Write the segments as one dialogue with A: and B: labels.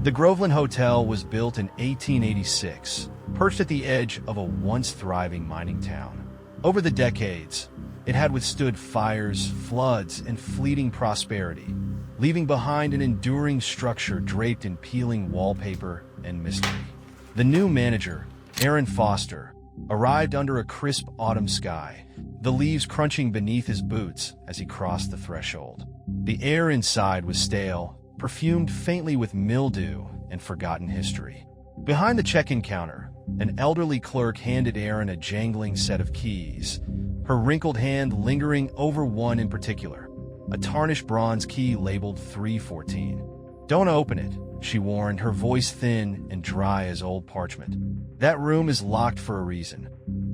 A: The Groveland Hotel was built in 1886, perched at the edge of a once thriving mining town. Over the decades, it had withstood fires, floods, and fleeting prosperity, leaving behind an enduring structure draped in peeling wallpaper and mystery. The new manager, Aaron Foster, arrived under a crisp autumn sky, the leaves crunching beneath his boots as he crossed the threshold. The air inside was stale, perfumed faintly with mildew and forgotten history. Behind the check-in counter, an elderly clerk handed Aaron a jangling set of keys, her wrinkled hand lingering over one in particular, a tarnished bronze key labeled 314. "Don't open it," she warned, her voice thin and dry as old parchment. "That room is locked for a reason."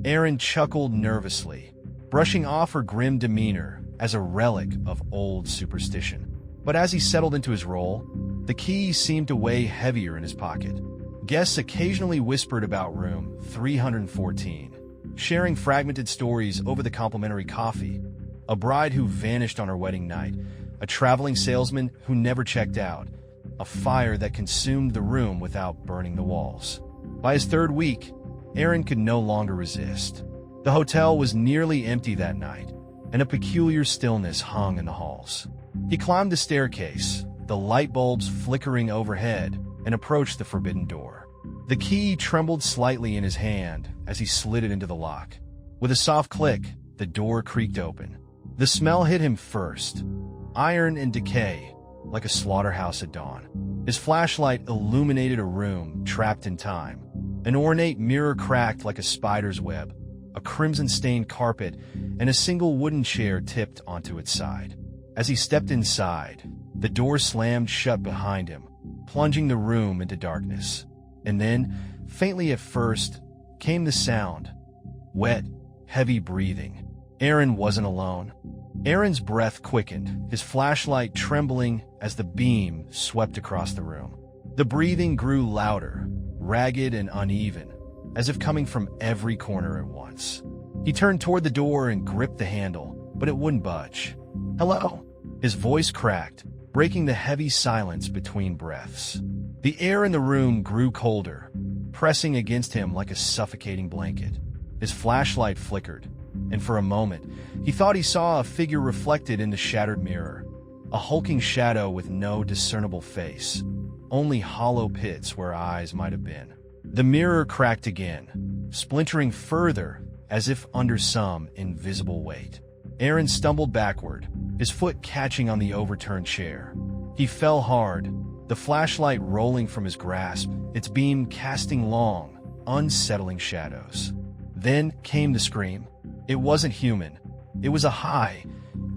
A: Aaron chuckled nervously, brushing off her grim demeanor as a relic of old superstition. But as he settled into his role, the key seemed to weigh heavier in his pocket. Guests occasionally whispered about room 314, sharing fragmented stories over the complimentary coffee, a bride who vanished on her wedding night, a traveling salesman who never checked out, a fire that consumed the room without burning the walls. By his third week, Aaron could no longer resist. The hotel was nearly empty that night, and a peculiar stillness hung in the halls. He climbed the staircase, the light bulbs flickering overhead, and approached the forbidden door. The key trembled slightly in his hand as he slid it into the lock. With a soft click, the door creaked open. The smell hit him first, iron and decay, like a slaughterhouse at dawn. His flashlight illuminated a room trapped in time. An ornate mirror cracked like a spider's web, a crimson-stained carpet, and a single wooden chair tipped onto its side. As he stepped inside, the door slammed shut behind him, plunging the room into darkness. And then, faintly at first, came the sound. Wet, heavy breathing. Aaron wasn't alone. Aaron's breath quickened, his flashlight trembling as the beam swept across the room. The breathing grew louder, ragged and uneven, as if coming from every corner at once. He turned toward the door and gripped the handle, but it wouldn't budge. "Hello?" His voice cracked, breaking the heavy silence between breaths. The air in the room grew colder, pressing against him like a suffocating blanket. His flashlight flickered, and for a moment, he thought he saw a figure reflected in the shattered mirror, a hulking shadow with no discernible face, only hollow pits where eyes might have been. The mirror cracked again, splintering further as if under some invisible weight. Aaron stumbled backward, his foot catching on the overturned chair. He fell hard, the flashlight rolling from his grasp, its beam casting long, unsettling shadows. Then came the scream. It wasn't human. It was a high,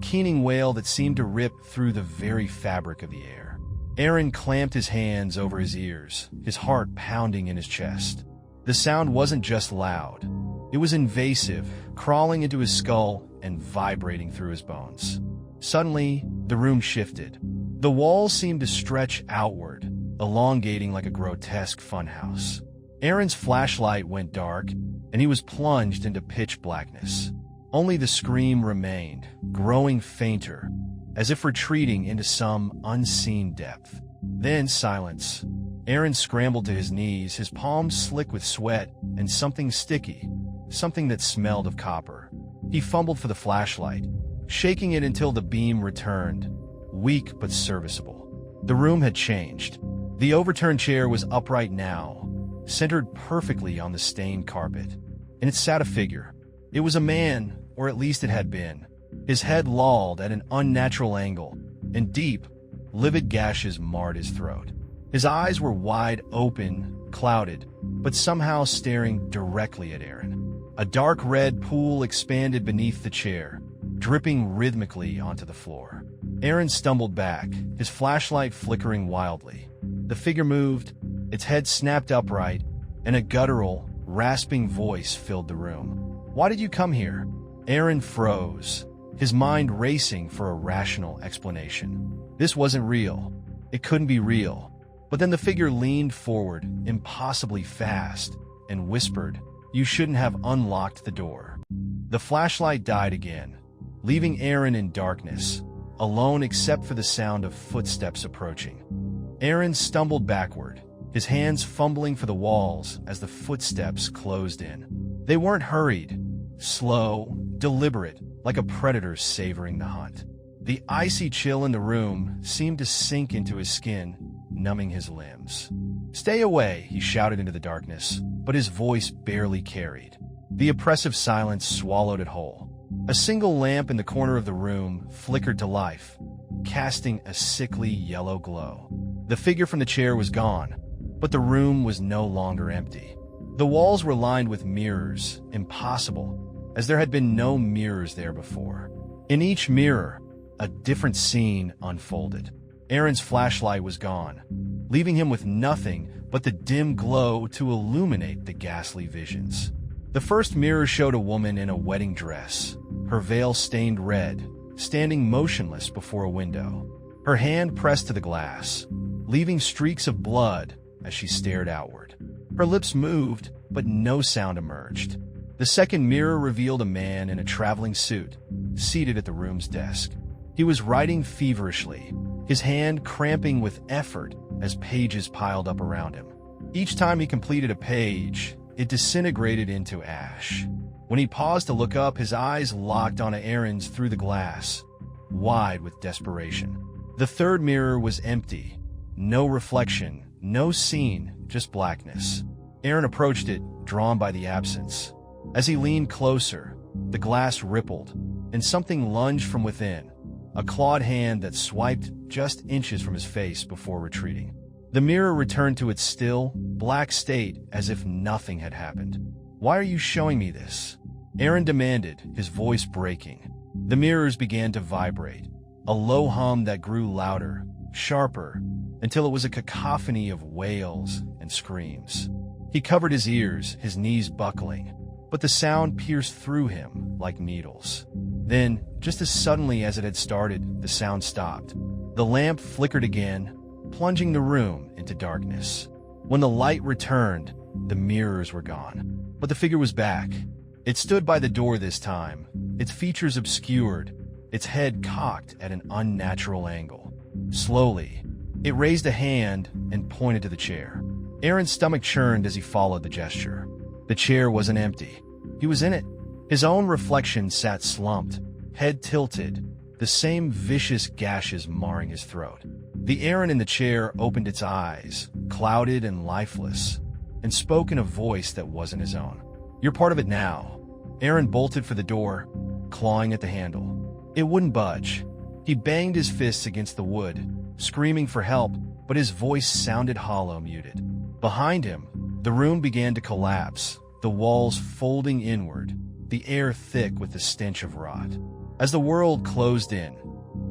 A: keening wail that seemed to rip through the very fabric of the air. Aaron clamped his hands over his ears, his heart pounding in his chest. The sound wasn't just loud. It was invasive, crawling into his skull and vibrating through his bones. Suddenly, the room shifted. The walls seemed to stretch outward, elongating like a grotesque funhouse. Aaron's flashlight went dark, and he was plunged into pitch blackness. Only the scream remained, growing fainter, as if retreating into some unseen depth. Then silence. Aaron scrambled to his knees, his palms slick with sweat and something sticky, something that smelled of copper. He fumbled for the flashlight, shaking it until the beam returned, weak but serviceable. The room had changed. The overturned chair was upright now, centered perfectly on the stained carpet. And it sat a figure. It was a man, or at least it had been. His head lolled at an unnatural angle, and deep, livid gashes marred his throat. His eyes were wide open, clouded, but somehow staring directly at Aaron. A dark red pool expanded beneath the chair, dripping rhythmically onto the floor. Aaron stumbled back, his flashlight flickering wildly. The figure moved, its head snapped upright, and a guttural, rasping voice filled the room. "Why did you come here?" Aaron froze, his mind racing for a rational explanation. This wasn't real. It couldn't be real. But then the figure leaned forward, impossibly fast, and whispered, "You shouldn't have unlocked the door." The flashlight died again, leaving Aaron in darkness, alone except for the sound of footsteps approaching. Aaron stumbled backward, his hands fumbling for the walls as the footsteps closed in. They weren't hurried, slow, deliberate, like a predator savoring the hunt. The icy chill in the room seemed to sink into his skin, numbing his limbs. "Stay away," he shouted into the darkness, but his voice barely carried. The oppressive silence swallowed it whole. A single lamp in the corner of the room flickered to life, casting a sickly yellow glow. The figure from the chair was gone, but the room was no longer empty. The walls were lined with mirrors, impossible, as there had been no mirrors there before. In each mirror, a different scene unfolded. Aaron's flashlight was gone, leaving him with nothing but the dim glow to illuminate the ghastly visions. The first mirror showed a woman in a wedding dress, her veil stained red, standing motionless before a window, her hand pressed to the glass, leaving streaks of blood as she stared outward. Her lips moved, but no sound emerged. The second mirror revealed a man in a traveling suit, seated at the room's desk. He was writing feverishly, his hand cramping with effort as pages piled up around him. Each time he completed a page, it disintegrated into ash. When he paused to look up, his eyes locked onto Aaron's through the glass, wide with desperation. The third mirror was empty. No reflection, no scene, just blackness. Aaron approached it, drawn by the absence. As he leaned closer, the glass rippled, and something lunged from within, a clawed hand that swiped just inches from his face before retreating. The mirror returned to its still, black state as if nothing had happened. "Why are you showing me this?" Aaron demanded, his voice breaking. The mirrors began to vibrate, a low hum that grew louder, sharper, until it was a cacophony of wails and screams. He covered his ears, his knees buckling, but the sound pierced through him like needles. Then, just as suddenly as it had started, the sound stopped. The lamp flickered again, plunging the room into darkness. When the light returned, the mirrors were gone. But the figure was back. It stood by the door this time, its features obscured, its head cocked at an unnatural angle. Slowly, it raised a hand and pointed to the chair. Aaron's stomach churned as he followed the gesture. The chair wasn't empty. He was in it. His own reflection sat slumped, head tilted, the same vicious gashes marring his throat. The Aaron in the chair opened its eyes, clouded and lifeless, and spoke in a voice that wasn't his own. "You're part of it now." Aaron bolted for the door, clawing at the handle. It wouldn't budge. He banged his fists against the wood, screaming for help, but his voice sounded hollow, muted. Behind him, the room began to collapse, the walls folding inward, the air thick with the stench of rot. As the world closed in,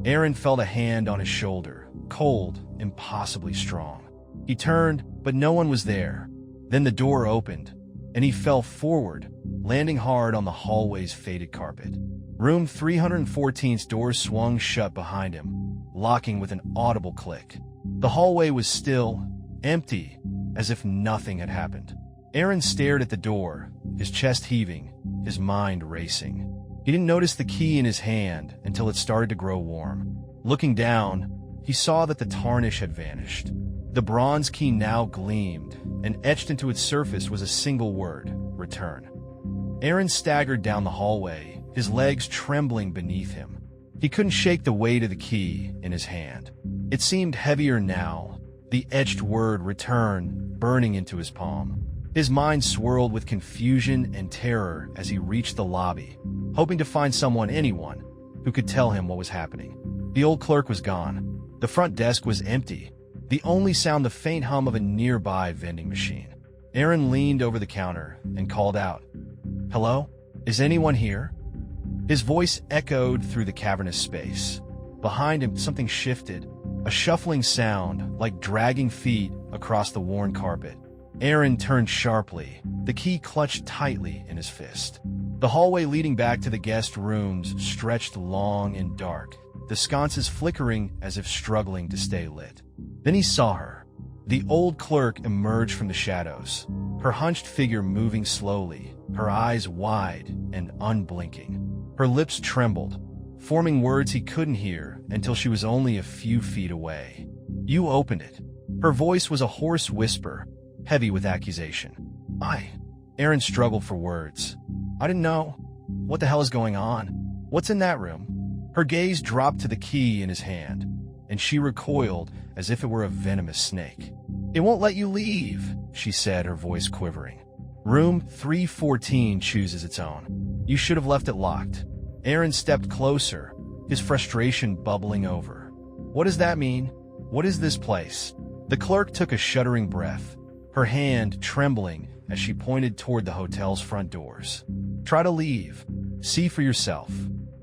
A: Aaron felt a hand on his shoulder, cold, impossibly strong. He turned, but no one was there. Then the door opened, and he fell forward, landing hard on the hallway's faded carpet. Room 314's door swung shut behind him, locking with an audible click. The hallway was still, empty, as if nothing had happened. Aaron stared at the door, his chest heaving, his mind racing. He didn't notice the key in his hand until it started to grow warm. Looking down, he saw that the tarnish had vanished. The bronze key now gleamed, and etched into its surface was a single word: return. Aaron staggered down the hallway, his legs trembling beneath him. He couldn't shake the weight of the key in his hand. It seemed heavier now, the etched word return burning into his palm. His mind swirled with confusion and terror as he reached the lobby, hoping to find anyone, who could tell him what was happening. The old clerk was gone. The front desk was empty, the only sound the faint hum of a nearby vending machine. Aaron leaned over the counter and called out, "Hello? Is anyone here?" His voice echoed through the cavernous space. Behind him, something shifted, a shuffling sound like dragging feet across the worn carpet. Aaron turned sharply, the key clutched tightly in his fist. The hallway leading back to the guest rooms stretched long and dark, the sconces flickering as if struggling to stay lit. Then he saw her. The old clerk emerged from the shadows, her hunched figure moving slowly, her eyes wide and unblinking. Her lips trembled, forming words he couldn't hear until she was only a few feet away. "You opened it." Her voice was a hoarse whisper, heavy with accusation. Aaron struggled for words. I didn't know. What the hell is going on? What's in that room? Her gaze dropped to the key in his hand, and she recoiled as if it were a venomous snake. It won't let you leave, she said, her voice quivering. Room 314 chooses its own. You should have left it locked. Aaron stepped closer, his frustration bubbling over. What does that mean? What is this place? The clerk took a shuddering breath, her hand trembling as she pointed toward the hotel's front doors. Try to leave. See for yourself.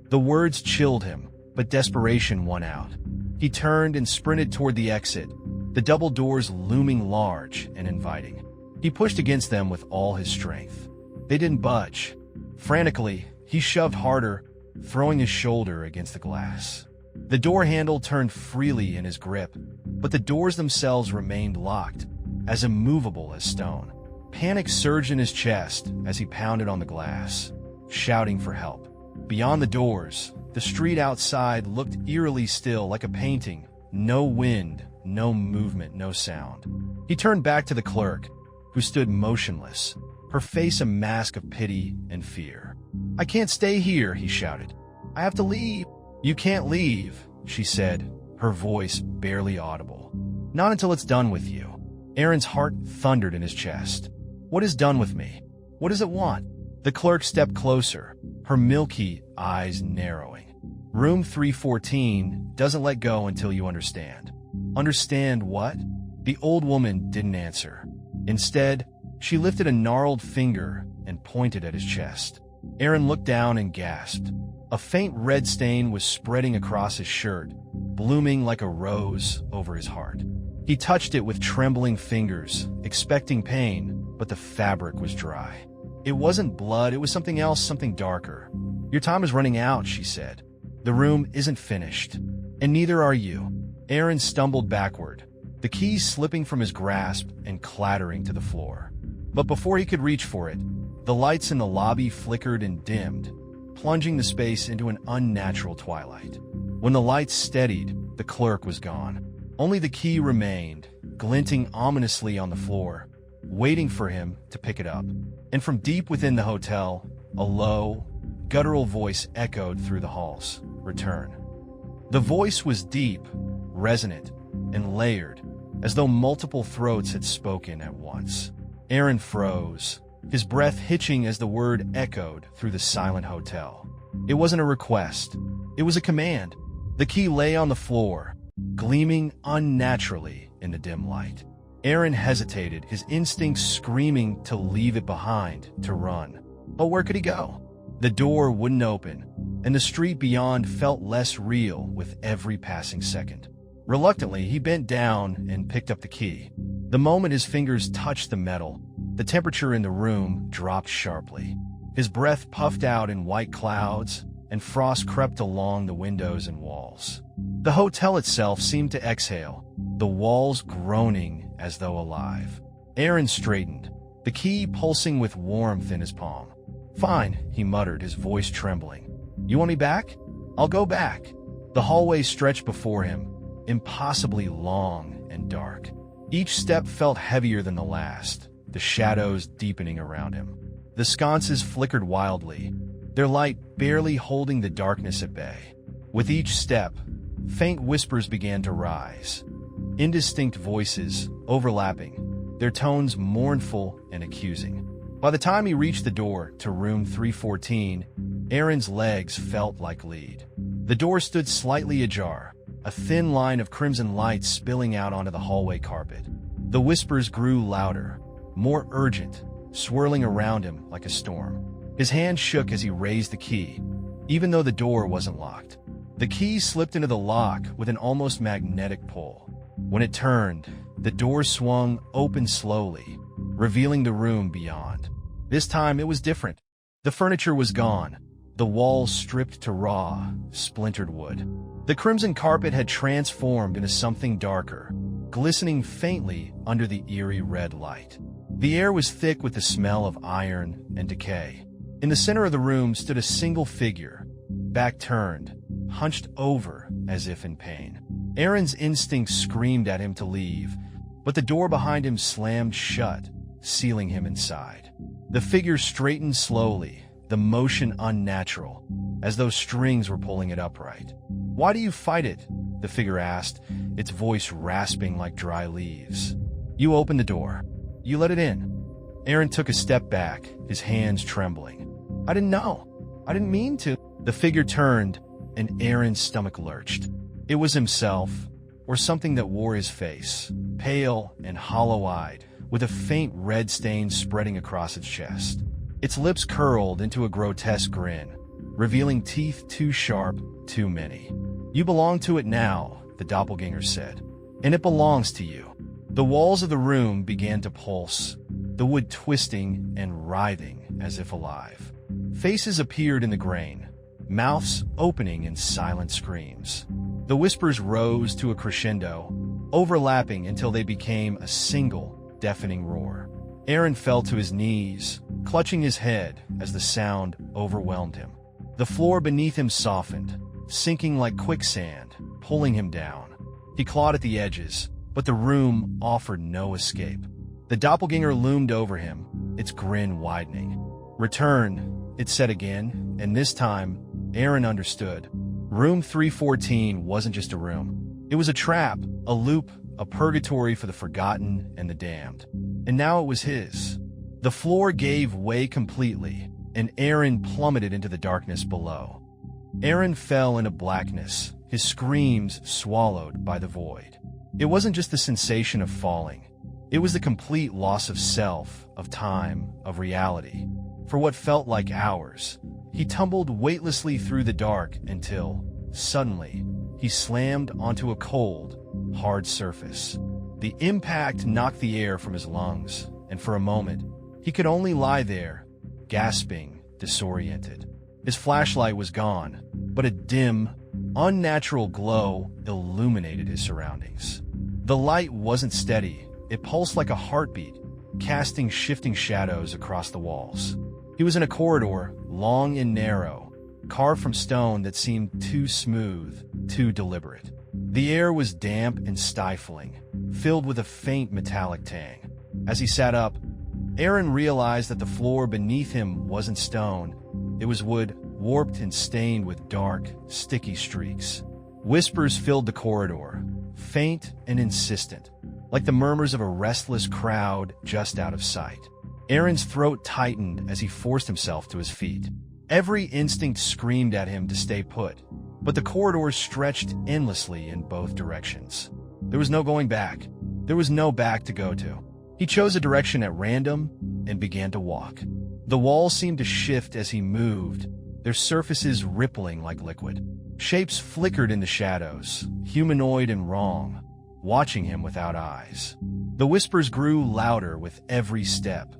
A: The words chilled him, but desperation won out. He turned and sprinted toward the exit, the double doors looming large and inviting. He pushed against them with all his strength. They didn't budge. Frantically, he shoved harder, throwing his shoulder against the glass. The door handle turned freely in his grip, but the doors themselves remained locked, as immovable as stone. Panic surged in his chest as he pounded on the glass, shouting for help. Beyond the doors, the street outside looked eerily still, like a painting. No wind, no movement, no sound. He turned back to the clerk, who stood motionless, her face a mask of pity and fear. I can't stay here, he shouted. I have to leave. You can't leave, she said, her voice barely audible. Not until it's done with you. Aaron's heart thundered in his chest. What is done with me? What does it want? The clerk stepped closer, her milky eyes narrowing. Room 314 doesn't let go until you understand. Understand what? The old woman didn't answer. Instead, she lifted a gnarled finger and pointed at his chest. Aaron looked down and gasped. A faint red stain was spreading across his shirt, blooming like a rose over his heart. He touched it with trembling fingers, expecting pain, but the fabric was dry. It wasn't blood, it was something else, something darker. Your time is running out, she said. The room isn't finished, and neither are you. Aaron stumbled backward, the keys slipping from his grasp and clattering to the floor. But before he could reach for it, the lights in the lobby flickered and dimmed, plunging the space into an unnatural twilight. When the lights steadied, the clerk was gone. Only the key remained, glinting ominously on the floor, waiting for him to pick it up. And from deep within the hotel, a low, guttural voice echoed through the halls. Return. The voice was deep, resonant, and layered, as though multiple throats had spoken at once. Aaron froze, his breath hitching as the word echoed through the silent hotel. It wasn't a request. It was a command. The key lay on the floor, gleaming unnaturally in the dim light. Aaron hesitated, his instincts screaming to leave it behind, to run. But where could he go? The door wouldn't open, and the street beyond felt less real with every passing second. Reluctantly, he bent down and picked up the key. The moment his fingers touched the metal, the temperature in the room dropped sharply. His breath puffed out in white clouds, and frost crept along the windows and walls. The hotel itself seemed to exhale, the walls groaning as though alive. Aaron straightened, the key pulsing with warmth in his palm. Fine, he muttered, his voice trembling. You want me back? I'll go back. The hallway stretched before him, impossibly long and dark. Each step felt heavier than the last, the shadows deepening around him. The sconces flickered wildly, their light barely holding the darkness at bay. With each step, faint whispers began to rise. Indistinct voices, overlapping, their tones mournful and accusing. By the time he reached the door to room 314, Aaron's legs felt like lead. The door stood slightly ajar, a thin line of crimson light spilling out onto the hallway carpet. The whispers grew louder, more urgent, swirling around him like a storm. His hand shook as he raised the key, even though the door wasn't locked. The key slipped into the lock with an almost magnetic pull. When it turned, the door swung open slowly, revealing the room beyond. This time it was different. The furniture was gone, the walls stripped to raw, splintered wood. The crimson carpet had transformed into something darker, glistening faintly under the eerie red light. The air was thick with the smell of iron and decay. In the center of the room stood a single figure, back turned, hunched over as if in pain. Aaron's instincts screamed at him to leave, but the door behind him slammed shut, sealing him inside. The figure straightened slowly, the motion unnatural, as though strings were pulling it upright. "Why do you fight it?" the figure asked, its voice rasping like dry leaves. "You opened the door. You let it in." Aaron took a step back, his hands trembling. "I didn't know. I didn't mean to." The figure turned, and Aaron's stomach lurched. It was himself, or something that wore his face, pale and hollow-eyed, with a faint red stain spreading across its chest. Its lips curled into a grotesque grin, revealing teeth too sharp, too many. "You belong to it now," the doppelganger said, "and it belongs to you." The walls of the room began to pulse, the wood twisting and writhing as if alive. Faces appeared in the grain, mouths opening in silent screams. The whispers rose to a crescendo, overlapping until they became a single, deafening roar. Aaron fell to his knees, clutching his head as the sound overwhelmed him. The floor beneath him softened, sinking like quicksand, pulling him down. He clawed at the edges, but the room offered no escape. The doppelganger loomed over him, its grin widening. "Return," it said again, and this time, Aaron understood. Room 314 wasn't just a room. It was a trap, a loop, a purgatory for the forgotten and the damned. And now it was his. The floor gave way completely, and Aaron plummeted into the darkness below. Aaron fell into blackness, his screams swallowed by the void. It wasn't just the sensation of falling. It was the complete loss of self, of time, of reality. For what felt like hours, he tumbled weightlessly through the dark until, suddenly, he slammed onto a cold, hard surface. The impact knocked the air from his lungs, and for a moment, he could only lie there, gasping, disoriented. His flashlight was gone, but a dim, unnatural glow illuminated his surroundings. The light wasn't steady. It pulsed like a heartbeat, casting shifting shadows across the walls. He was in a corridor, long and narrow, carved from stone that seemed too smooth, too deliberate. The air was damp and stifling, filled with a faint metallic tang. As he sat up, Aaron realized that the floor beneath him wasn't stone. It was wood, warped and stained with dark, sticky streaks. Whispers filled the corridor, faint and insistent, like the murmurs of a restless crowd just out of sight. Aaron's throat tightened as he forced himself to his feet. Every instinct screamed at him to stay put, but the corridors stretched endlessly in both directions. There was no going back. There was no back to go to. He chose a direction at random and began to walk. The walls seemed to shift as he moved, their surfaces rippling like liquid. Shapes flickered in the shadows, humanoid and wrong, watching him without eyes. The whispers grew louder with every step,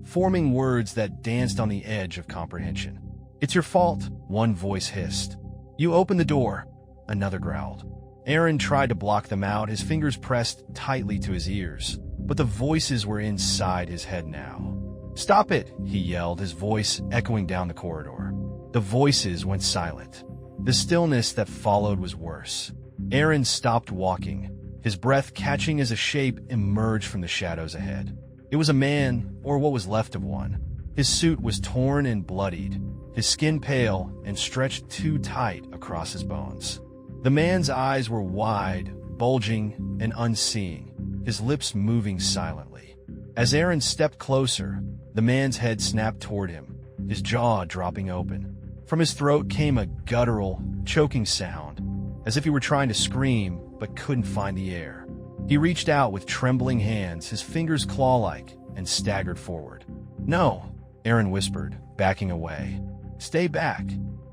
A: forming words that danced on the edge of comprehension. "It's your fault," one voice hissed. "You opened the door," another growled. Aaron tried to block them out, his fingers pressed tightly to his ears, but the voices were inside his head now. "Stop it," he yelled, his voice echoing down the corridor. The voices went silent. The stillness that followed was worse. Aaron stopped walking, his breath catching as a shape emerged from the shadows ahead. It was a man, or what was left of one. His suit was torn and bloodied, his skin pale and stretched too tight across his bones. The man's eyes were wide, bulging, and unseeing, his lips moving silently. As Aaron stepped closer, the man's head snapped toward him, his jaw dropping open. From his throat came a guttural, choking sound, as if he were trying to scream but couldn't find the air. He reached out with trembling hands, his fingers claw-like, and staggered forward. "No," Aaron whispered, backing away. "Stay back."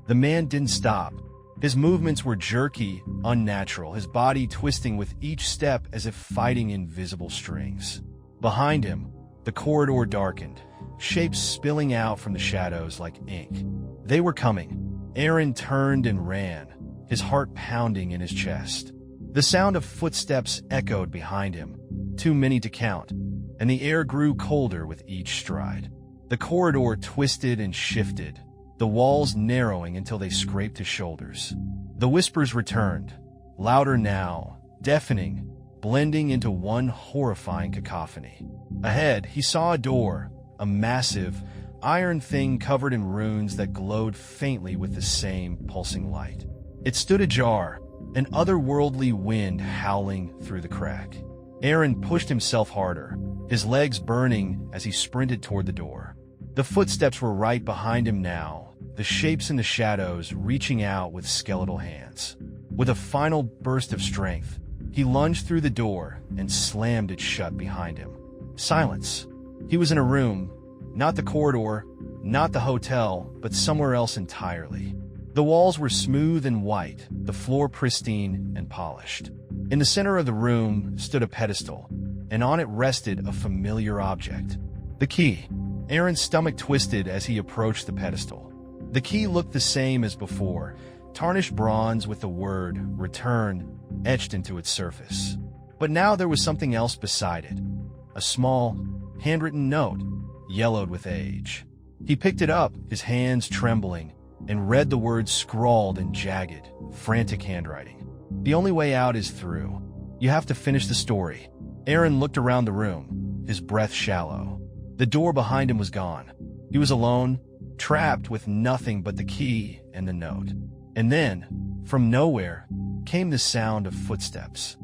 A: The man didn't stop. His movements were jerky, unnatural, his body twisting with each step as if fighting invisible strings. Behind him, the corridor darkened, shapes spilling out from the shadows like ink. They were coming. Aaron turned and ran, his heart pounding in his chest. The sound of footsteps echoed behind him, too many to count, and the air grew colder with each stride. The corridor twisted and shifted, the walls narrowing until they scraped his shoulders. The whispers returned, louder now, deafening, blending into one horrifying cacophony. Ahead, he saw a door, a massive, iron thing covered in runes that glowed faintly with the same pulsing light. It stood ajar, an otherworldly wind howling through the crack. Aaron pushed himself harder, his legs burning as he sprinted toward the door. The footsteps were right behind him now, the shapes in the shadows reaching out with skeletal hands. With a final burst of strength, he lunged through the door and slammed it shut behind him. Silence. He was in a room, not the corridor, not the hotel, but somewhere else entirely. The walls were smooth and white, the floor pristine and polished. In the center of the room stood a pedestal, and on it rested a familiar object. The key. Aaron's stomach twisted as he approached the pedestal. The key looked the same as before, tarnished bronze with the word "Return" etched into its surface. But now there was something else beside it. A small, handwritten note, yellowed with age. He picked it up, his hands trembling, and read the words scrawled in jagged, frantic handwriting. "The only way out is through. You have to finish the story." Aaron looked around the room, his breath shallow. The door behind him was gone. He was alone, trapped with nothing but the key and the note. And then, from nowhere, came the sound of footsteps.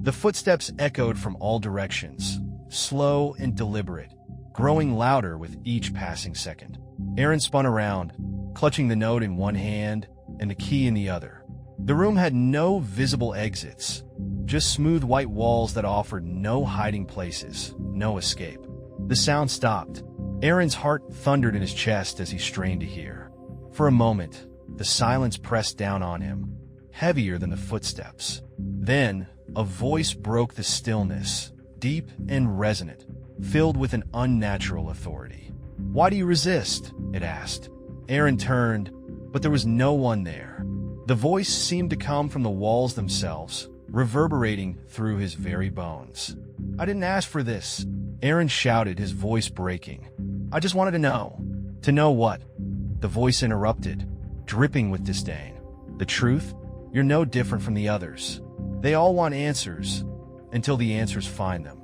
A: The footsteps echoed from all directions, slow and deliberate, growing louder with each passing second. Aaron spun around, clutching the note in one hand and the key in the other. The room had no visible exits, just smooth white walls that offered no hiding places, no escape. The sound stopped. Aaron's heart thundered in his chest as he strained to hear. For a moment, the silence pressed down on him, heavier than the footsteps. Then, a voice broke the stillness, deep and resonant, filled with an unnatural authority. "Why do you resist?" it asked. Aaron turned, but there was no one there. The voice seemed to come from the walls themselves, reverberating through his very bones. "I didn't ask for this," Aaron shouted, his voice breaking. "I just wanted to know." "To know what?" The voice interrupted, dripping with disdain. "The truth? You're no different from the others. They all want answers, until the answers find them."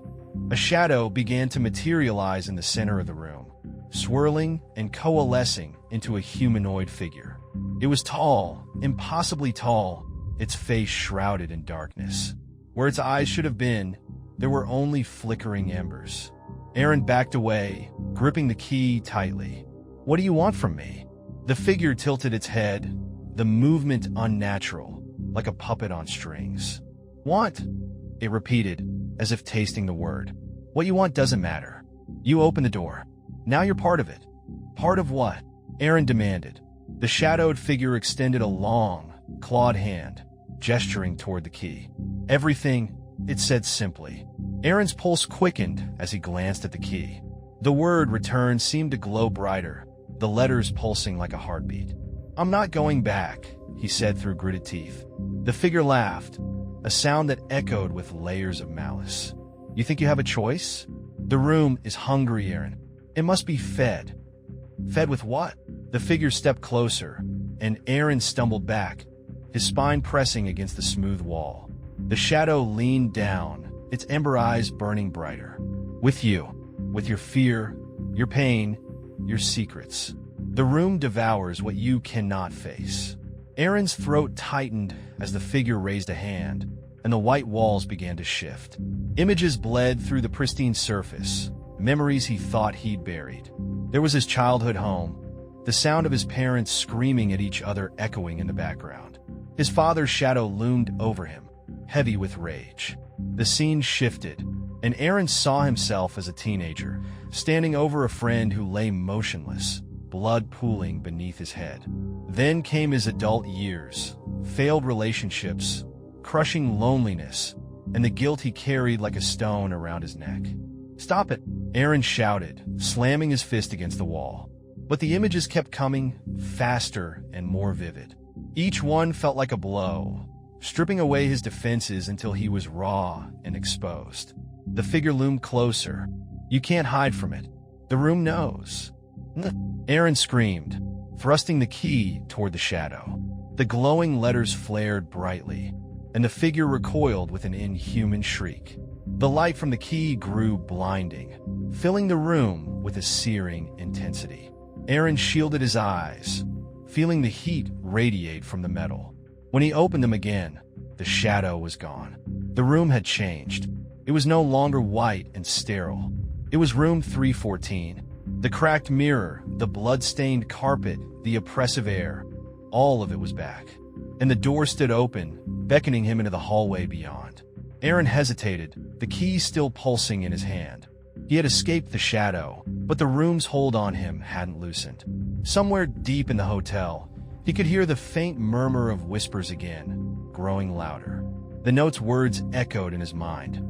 A: A shadow began to materialize in the center of the room, swirling and coalescing into a humanoid figure. It was tall, impossibly tall, its face shrouded in darkness. Where its eyes should have been, there were only flickering embers. Aaron backed away, gripping the key tightly. "What do you want from me?" The figure tilted its head, the movement unnatural, like a puppet on strings. "Want?" it repeated, as if tasting the word. "What you want doesn't matter. You open the door. Now you're part of it." "Part of what?" Aaron demanded. The shadowed figure extended a long, clawed hand, gesturing toward the key. "Everything," it said simply. Aaron's pulse quickened as he glanced at the key. The word "return" seemed to glow brighter, the letters pulsing like a heartbeat. "I'm not going back," he said through gritted teeth. The figure laughed, a sound that echoed with layers of malice. "You think you have a choice? The room is hungry, Aaron. It must be fed." "Fed with what?" The figure stepped closer, and Aaron stumbled back, his spine pressing against the smooth wall. The shadow leaned down, its ember eyes burning brighter. "With you, with your fear, your pain, your secrets. The room devours what you cannot face." Aaron's throat tightened as the figure raised a hand, and the white walls began to shift. Images bled through the pristine surface, memories he thought he'd buried. There was his childhood home, the sound of his parents screaming at each other echoing in the background. His father's shadow loomed over him, heavy with rage. The scene shifted, and Aaron saw himself as a teenager, standing over a friend who lay motionless, blood pooling beneath his head. Then came his adult years, failed relationships, crushing loneliness, and the guilt he carried like a stone around his neck. "Stop it!" Aaron shouted, slamming his fist against the wall. But the images kept coming, faster and more vivid. Each one felt like a blow, stripping away his defenses until he was raw and exposed. The figure loomed closer. "You can't hide from it. The room knows." Aaron screamed, thrusting the key toward the shadow. The glowing letters flared brightly, and the figure recoiled with an inhuman shriek. The light from the key grew blinding, filling the room with a searing intensity. Aaron shielded his eyes, feeling the heat radiate from the metal. When he opened them again, the shadow was gone. The room had changed. It was no longer white and sterile. It was room 314. The cracked mirror, the blood-stained carpet, the oppressive air, all of it was back. And the door stood open, beckoning him into the hallway beyond. Aaron hesitated, the key still pulsing in his hand. He had escaped the shadow, but the room's hold on him hadn't loosened. Somewhere deep in the hotel, he could hear the faint murmur of whispers again, growing louder. The note's words echoed in his mind.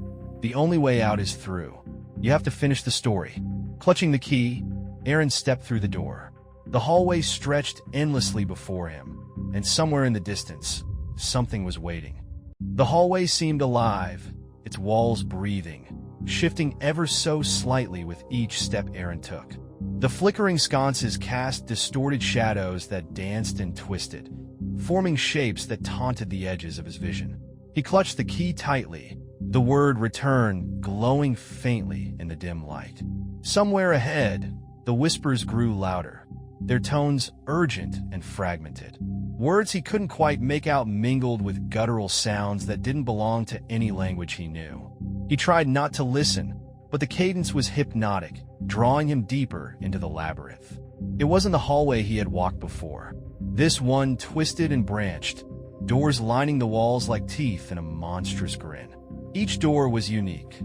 A: The only way out is through. You have to finish the story. Clutching the key, Aaron stepped through the door. The hallway stretched endlessly before him, and somewhere in the distance, something was waiting. The hallway seemed alive, its walls breathing, shifting ever so slightly with each step Aaron took. The flickering sconces cast distorted shadows that danced and twisted, forming shapes that taunted the edges of his vision. He clutched the key tightly, the word return glowing faintly in the dim light. Somewhere ahead, the whispers grew louder, their tones urgent and fragmented. Words he couldn't quite make out mingled with guttural sounds that didn't belong to any language he knew. He tried not to listen, but the cadence was hypnotic, drawing him deeper into the labyrinth. It wasn't the hallway he had walked before. This one twisted and branched, doors lining the walls like teeth in a monstrous grin. Each door was unique.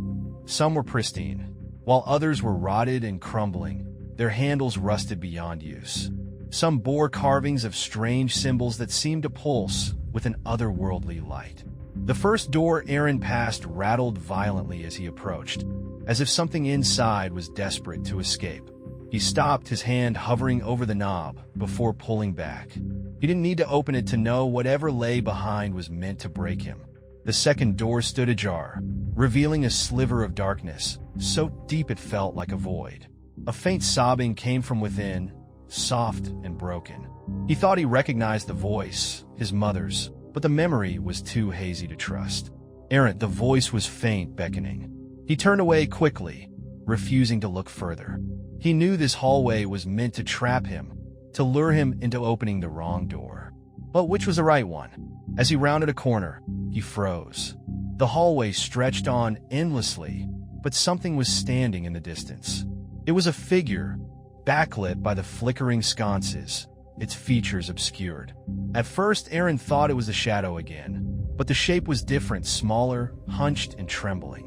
A: Some were pristine, while others were rotted and crumbling, their handles rusted beyond use. Some bore carvings of strange symbols that seemed to pulse with an otherworldly light. The first door Aaron passed rattled violently as he approached, as if something inside was desperate to escape. He stopped, his hand hovering over the knob, before pulling back. He didn't need to open it to know whatever lay behind was meant to break him. The second door stood ajar, revealing a sliver of darkness, so deep it felt like a void. A faint sobbing came from within, soft and broken. He thought he recognized the voice, his mother's, but the memory was too hazy to trust. Aaron, the voice was faint, beckoning. He turned away quickly, refusing to look further. He knew this hallway was meant to trap him, to lure him into opening the wrong door. But which was the right one? As he rounded a corner, he froze. The hallway stretched on endlessly, but something was standing in the distance. It was a figure, backlit by the flickering sconces, its features obscured. At first, Aaron thought it was a shadow again, but the shape was different, smaller, hunched and trembling.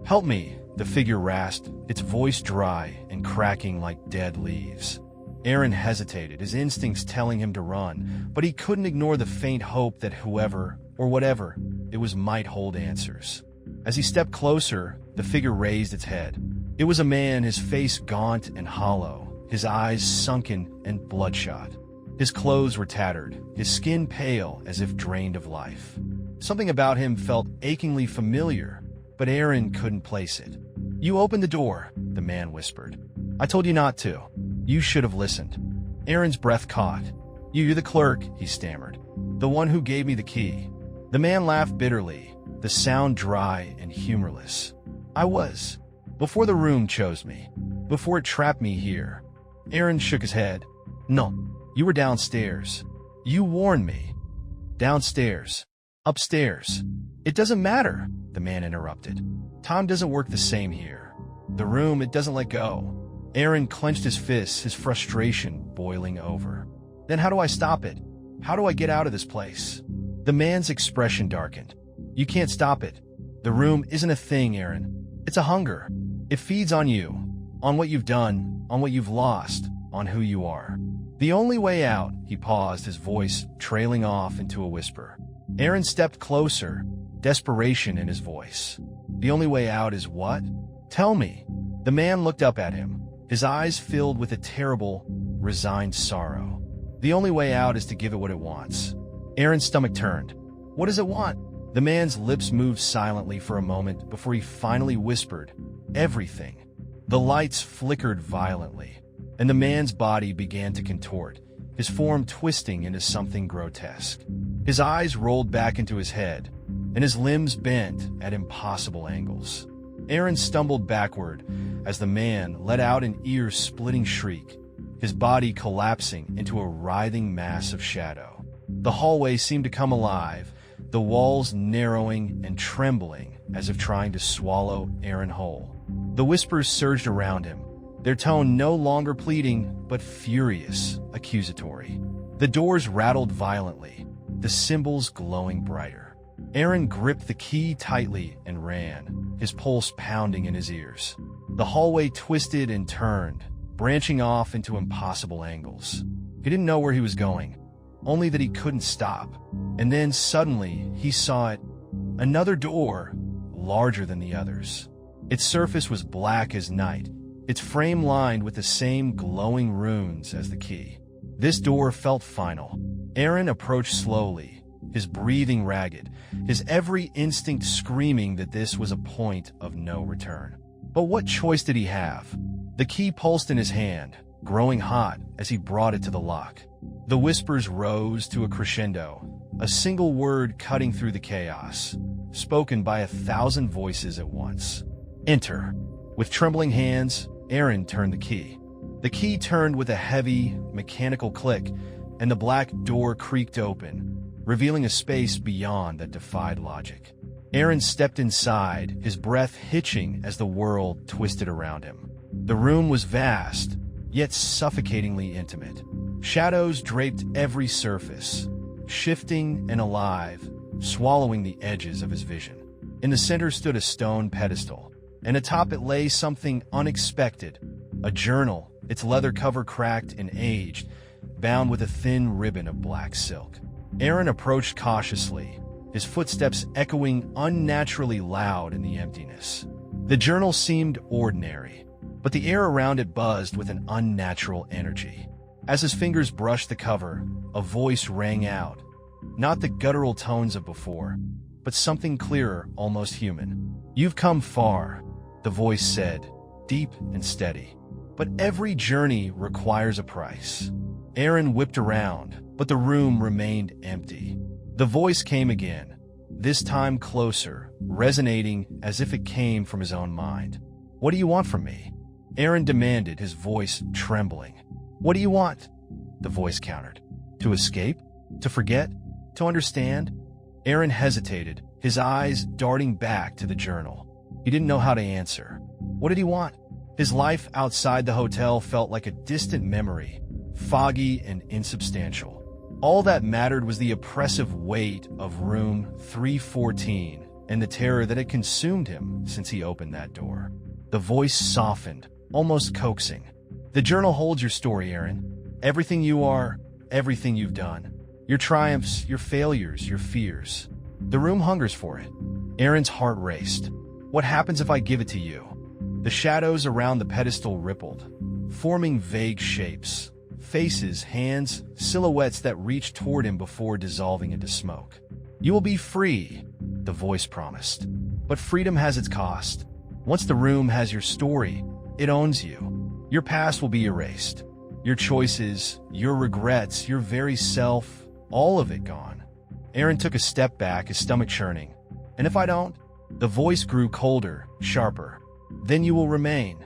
A: "Help me," the figure rasped, its voice dry and cracking like dead leaves. Aaron hesitated, his instincts telling him to run, but he couldn't ignore the faint hope that whoever, or whatever, it was might hold answers. As he stepped closer, the figure raised its head. It was a man, his face gaunt and hollow, his eyes sunken and bloodshot. His clothes were tattered, his skin pale as if drained of life. Something about him felt achingly familiar, but Aaron couldn't place it. "You opened the door," the man whispered. "I told you not to. You should have listened." Aaron's breath caught. You're the clerk," he stammered. "The one who gave me the key." The man laughed bitterly, the sound dry and humorless. "I was. Before the room chose me. Before it trapped me here." Aaron shook his head. "No, you were downstairs. You warned me." "Downstairs. Upstairs. It doesn't matter," the man interrupted. "Time doesn't work the same here. The room, it doesn't let go." Aaron clenched his fists, his frustration boiling over. "Then how do I stop it? How do I get out of this place?" The man's expression darkened. "You can't stop it. The room isn't a thing, Aaron. It's a hunger. It feeds on you, on what you've done, on what you've lost, on who you are. The only way out," he paused, his voice trailing off into a whisper. Aaron stepped closer, desperation in his voice. "The only way out is what? Tell me." The man looked up at him, his eyes filled with a terrible, resigned sorrow. "The only way out is to give it what it wants." Aaron's stomach turned. "What does it want?" The man's lips moved silently for a moment before he finally whispered, "Everything." The lights flickered violently, and the man's body began to contort, his form twisting into something grotesque. His eyes rolled back into his head, and his limbs bent at impossible angles. Aaron stumbled backward as the man let out an ear-splitting shriek, his body collapsing into a writhing mass of shadow. The hallway seemed to come alive, the walls narrowing and trembling as if trying to swallow Aaron whole. The whispers surged around him, their tone no longer pleading but furious, accusatory. The doors rattled violently, the symbols glowing brighter. Aaron gripped the key tightly and ran, his pulse pounding in his ears. The hallway twisted and turned, branching off into impossible angles. He didn't know where he was going, only that he couldn't stop. And then suddenly he saw it, another door, larger than the others. Its surface was black as night, its frame lined with the same glowing runes as the key. This door felt final. Aaron approached slowly, his breathing ragged, his every instinct screaming that this was a point of no return. But what choice did he have? The key pulsed in his hand, growing hot as he brought it to the lock. The whispers rose to a crescendo, a single word cutting through the chaos, spoken by 1,000 voices at once. Enter. With trembling hands, Aaron turned the key. The key turned with a heavy, mechanical click, and the black door creaked open, revealing a space beyond that defied logic. Aaron stepped inside, his breath hitching as the world twisted around him. The room was vast, yet suffocatingly intimate. Shadows draped every surface, shifting and alive, swallowing the edges of his vision. In the center stood a stone pedestal, and atop it lay something unexpected, a journal, its leather cover cracked and aged, bound with a thin ribbon of black silk. Aaron approached cautiously, his footsteps echoing unnaturally loud in the emptiness. The journal seemed ordinary, but the air around it buzzed with an unnatural energy. As his fingers brushed the cover, a voice rang out, not the guttural tones of before, but something clearer, almost human. "You've come far," the voice said, deep and steady. "But every journey requires a price." Aaron whipped around, but the room remained empty. The voice came again, this time closer, resonating as if it came from his own mind. "What do you want from me?" Aaron demanded, his voice trembling. "What do you want?" the voice countered. "To escape? To forget? To understand?" Aaron hesitated, his eyes darting back to the journal. He didn't know how to answer. What did he want? His life outside the hotel felt like a distant memory, foggy and insubstantial. All that mattered was the oppressive weight of room 314 and the terror that had consumed him since he opened that door. The voice softened, almost coaxing. "The journal holds your story, Aaron. Everything you are, everything you've done. Your triumphs, your failures, your fears. The room hungers for it." Aaron's heart raced. "What happens if I give it to you?" The shadows around the pedestal rippled, forming vague shapes. Faces, hands, silhouettes that reached toward him before dissolving into smoke. "You will be free," the voice promised. "But freedom has its cost. Once the room has your story, it owns you. Your past will be erased. Your choices, your regrets, your very self, all of it gone." Aaron took a step back, his stomach churning. "And if I don't?" The voice grew colder, sharper. "Then you will remain.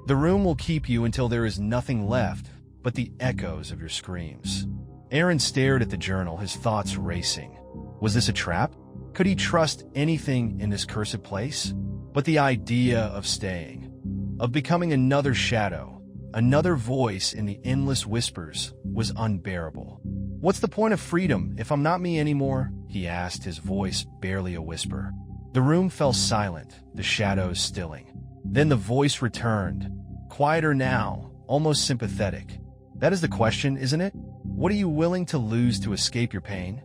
A: The room will keep you until there is nothing left but the echoes of your screams." Aaron stared at the journal, his thoughts racing. Was this a trap? Could he trust anything in this cursed place? But the idea of staying, of becoming another shadow, another voice in the endless whispers, was unbearable. "What's the point of freedom if I'm not me anymore?" he asked, his voice barely a whisper. The room fell silent, the shadows stilling. Then the voice returned, quieter now, almost sympathetic. "That is the question, isn't it? What are you willing to lose to escape your pain?"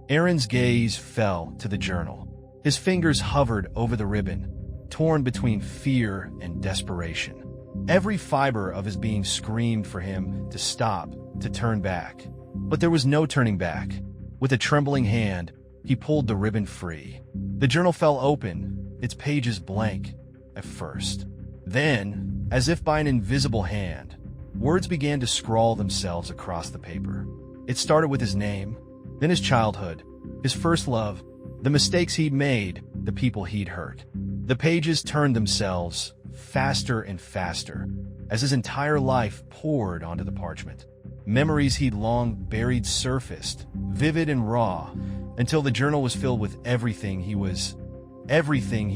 A: Aaron's gaze fell to the journal. His fingers hovered over the ribbon, torn between fear and desperation. Every fiber of his being screamed for him to stop, to turn back. But there was no turning back. With a trembling hand, he pulled the ribbon free. The journal fell open, its pages blank at first. Then, as if by an invisible hand, words began to scrawl themselves across the paper. It started with his name, then his childhood, his first love, The mistakes he'd made, the people he'd hurt. The pages turned themselves faster and faster as his entire life poured onto the parchment. Memories he'd long buried surfaced, vivid and raw, until the journal was filled with everything he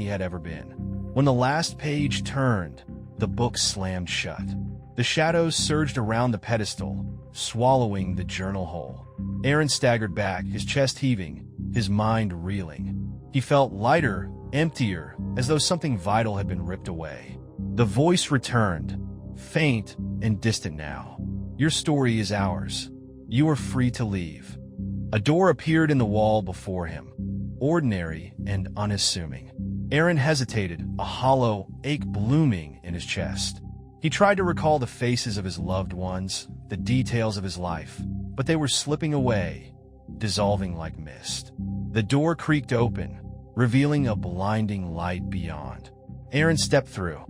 A: had ever been. When the last page turned, the book slammed shut. The shadows surged around the pedestal, swallowing the journal whole. Aaron staggered back, his chest heaving, his mind reeling. He felt lighter, emptier, as though something vital had been ripped away. The voice returned, faint and distant now. Your story is ours. You are free to leave. A door appeared in the wall before him, ordinary and unassuming. Aaron hesitated, a hollow ache blooming in his chest. He tried to recall the faces of his loved ones, the details of his life, but they were slipping away, dissolving like mist. The door creaked open, revealing a blinding light beyond. Aaron stepped through.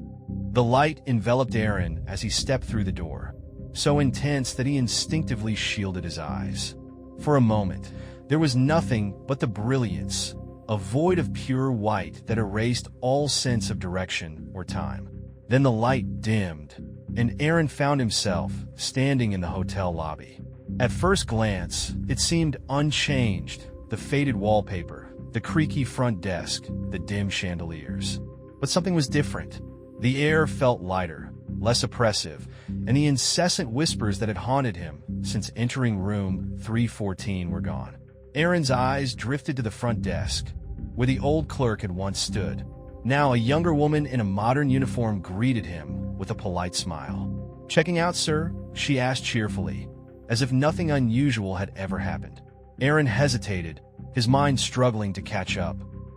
A: The light enveloped Aaron as he stepped through the door, so intense that he instinctively shielded his eyes. For a moment, there was nothing but the brilliance, a void of pure white that erased all sense of direction or time. Then the light dimmed, and Aaron found himself standing in the hotel lobby. At first glance, it seemed unchanged, the faded wallpaper, the creaky front desk, the dim chandeliers. But something was different. The air felt lighter, less oppressive, and the incessant whispers that had haunted him since entering room 314 were gone. Aaron's eyes drifted to the front desk, where the old clerk had once stood. Now a younger woman in a modern uniform greeted him with a polite smile. "Checking out, sir?" she asked cheerfully, as if nothing unusual had ever happened. Aaron hesitated, his mind struggling to catch up.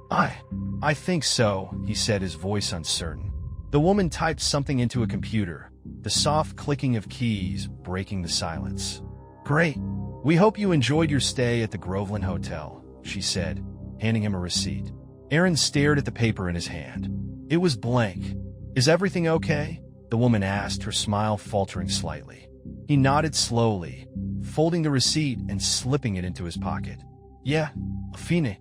A: I think so," he said, his voice uncertain. The woman typed something into a computer, the soft clicking of keys breaking the silence. "Great. We hope you enjoyed your stay at the Groveland Hotel," she said, handing him a receipt. Aaron stared at the paper in his hand. It was blank. "Is everything okay?" the woman asked, her smile faltering slightly. He nodded slowly, folding the receipt and slipping it into his pocket. "Yeah, fine."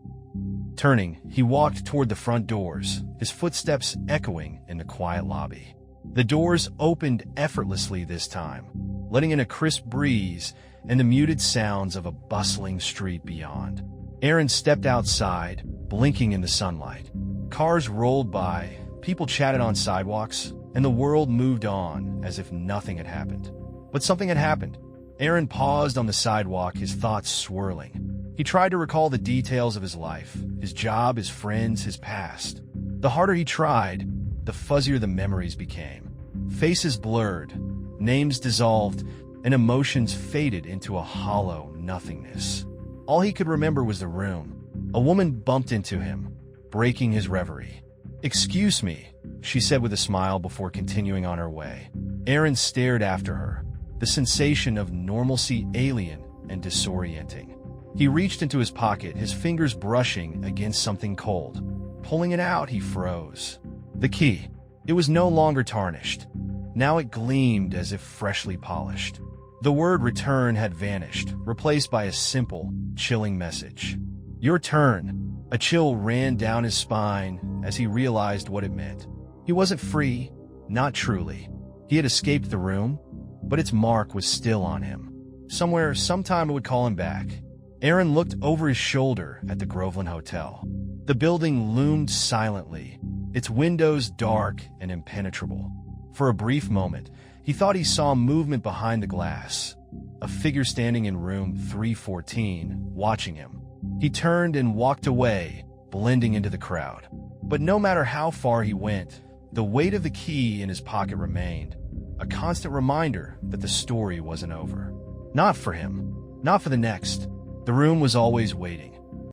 A: Turning, he walked toward the front doors, his footsteps echoing in the quiet lobby. The doors opened effortlessly this time, letting in a crisp breeze and the muted sounds of a bustling street beyond. Aaron stepped outside, blinking in the sunlight. Cars rolled by, people chatted on sidewalks, and the world moved on as if nothing had happened. But something had happened. Aaron paused on the sidewalk, his thoughts swirling. He tried to recall the details of his life, his job, his friends, his past. The harder he tried, the fuzzier the memories became. Faces blurred, names dissolved, and emotions faded into a hollow nothingness. All he could remember was the room. A woman bumped into him, breaking his reverie. "Excuse me," she said with a smile before continuing on her way. Aaron stared after her, the sensation of normalcy alien and disorienting. He reached into his pocket, his fingers brushing against something cold. Pulling it out, he froze. The key. It was no longer tarnished. Now it gleamed as if freshly polished. The word return had vanished, replaced by a simple, chilling message. "Your turn." A chill ran down his spine as he realized what it meant. He wasn't free, not truly. He had escaped the room, but its mark was still on him. Somewhere, sometime it would call him back. Aaron looked over his shoulder at the Groveland Hotel. The building loomed silently, its windows dark and impenetrable. For a brief moment, he thought he saw movement behind the glass, a figure standing in room 314, watching him. He turned and walked away, blending into the crowd. But no matter how far he went, the weight of the key in his pocket remained, a constant reminder that the story wasn't over. Not for him, not for the next. The room was always waiting.